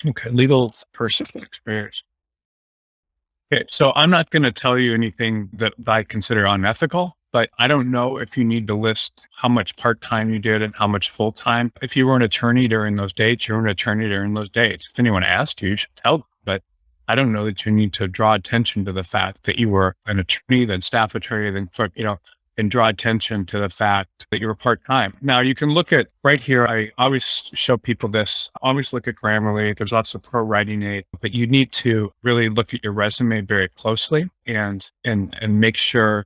Okay, legal personal experience. Okay, so I'm not going to tell you anything that I consider unethical, but I don't know if you need to list how much part time you did and how much full time. If you were an attorney during those dates, you're an attorney during those dates. If anyone asked you, you should tell them. But I don't know that you need to draw attention to the fact that you were an attorney, then staff attorney, then and draw attention to the fact that you were part time. Now you can look at right here. I always show people this. Always look at Grammarly. There's lots of pro writing aid, but you need to really look at your resume very closely and make sure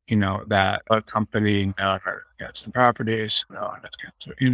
that a company gets some properties.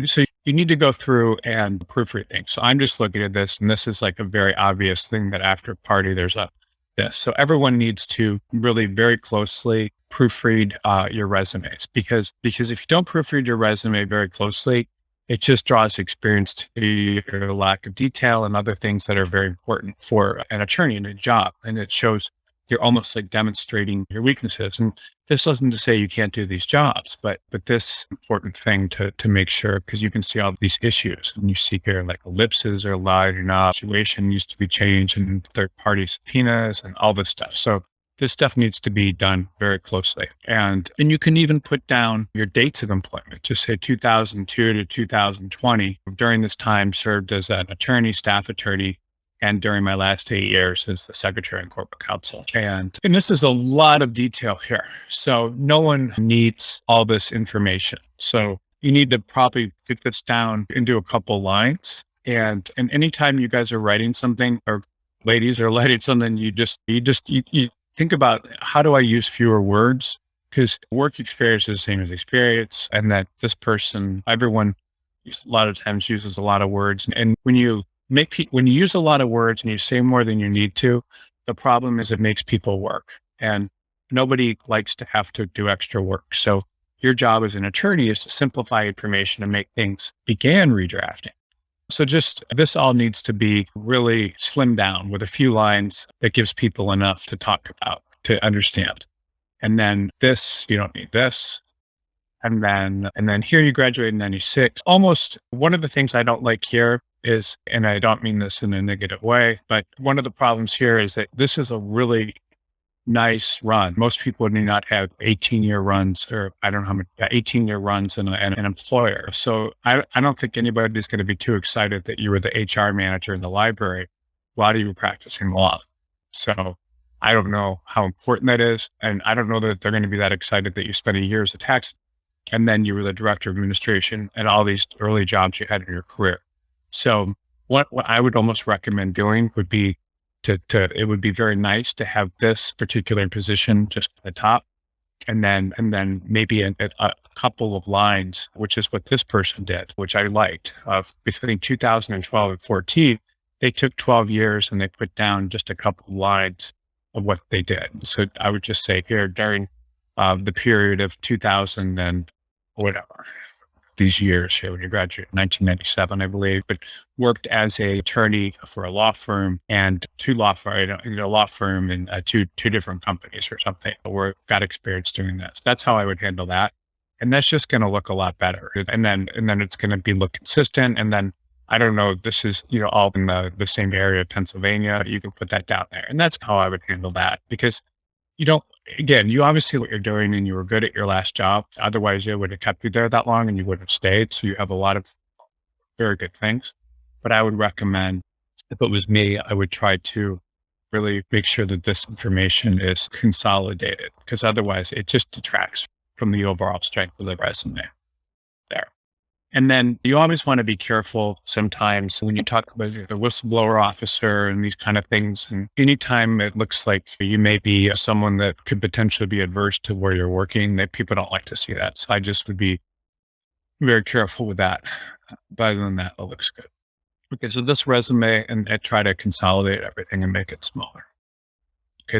So you need to go through and proofread things. So I'm just looking at this, and this is like a very obvious thing that after a party there's a this. So everyone needs to really very closely proofread your resumes because if you don't proofread your resume very closely, it just draws experience to your lack of detail and other things that are very important for an attorney in a job. And it shows you're almost like demonstrating your weaknesses. And this isn't to say you can't do these jobs, but this important thing to make sure, because you can see all these issues and you see here like ellipses are allowed or not, situation used to be changed and third party subpoenas and all this stuff. So this stuff needs to be done very closely. And you can even put down your dates of employment. Just say 2002 to 2020. During this time served as an attorney, staff attorney, and during my last 8 years as the secretary and corporate counsel. And this is a lot of detail here. So no one needs all this information. So you need to probably get this down into a couple lines. And anytime you guys are writing something or ladies are writing something, you think about, how do I use fewer words? Because work experience is the same as experience. And that this person, everyone a lot of times uses a lot of words. And when you use a lot of words and you say more than you need to, the problem is it makes people work, and nobody likes to have to do extra work. So your job as an attorney is to simplify information and make things begin redrafting. So just this all needs to be really slimmed down with a few lines that gives people enough to talk about, to understand. And then this, you don't need this. And then here you graduated in 96. Almost one of the things I don't like here is, and I don't mean this in a negative way, but one of the problems here is that this is a really nice run. Most people do not have 18-year runs, or I don't know how many, 18-year runs in an employer. So I don't think anybody's going to be too excited that you were the HR manager in the library while you were practicing law. So I don't know how important that is. And I don't know that they're going to be that excited that you spent a year as a tax, and then you were the director of administration and all these early jobs you had in your career. So what I would almost recommend doing would be it would be very nice to have this particular position just at the top, and then maybe a couple of lines, which is what this person did, which I liked. Between 2012 and 14, they took 12 years and they put down just a couple of lines of what they did. So I would just say here during the period of 2000 and whatever, these years here when you graduated in 1997, I believe, but worked as a attorney for a law firm and law firm and two different companies or something, or got experience doing this. That's how I would handle that. And that's just going to look a lot better. And then it's going to look consistent. And then I don't know, this is, all in the same area of Pennsylvania. You can put that down there. And that's how I would handle that, because you obviously what you're doing and you were good at your last job. Otherwise, it would have kept you there that long and you would have stayed. So you have a lot of very good things. But I would recommend, if it was me, I would try to really make sure that this information is consolidated, because otherwise it just detracts from the overall strength of the resume there. And then you always want to be careful sometimes when you talk about the whistleblower officer and these kind of things. And anytime it looks like you may be someone that could potentially be adverse to where you're working, that people don't like to see that. So I just would be very careful with that. But other than that, it looks good. Okay, so this resume, and I try to consolidate everything and make it smaller.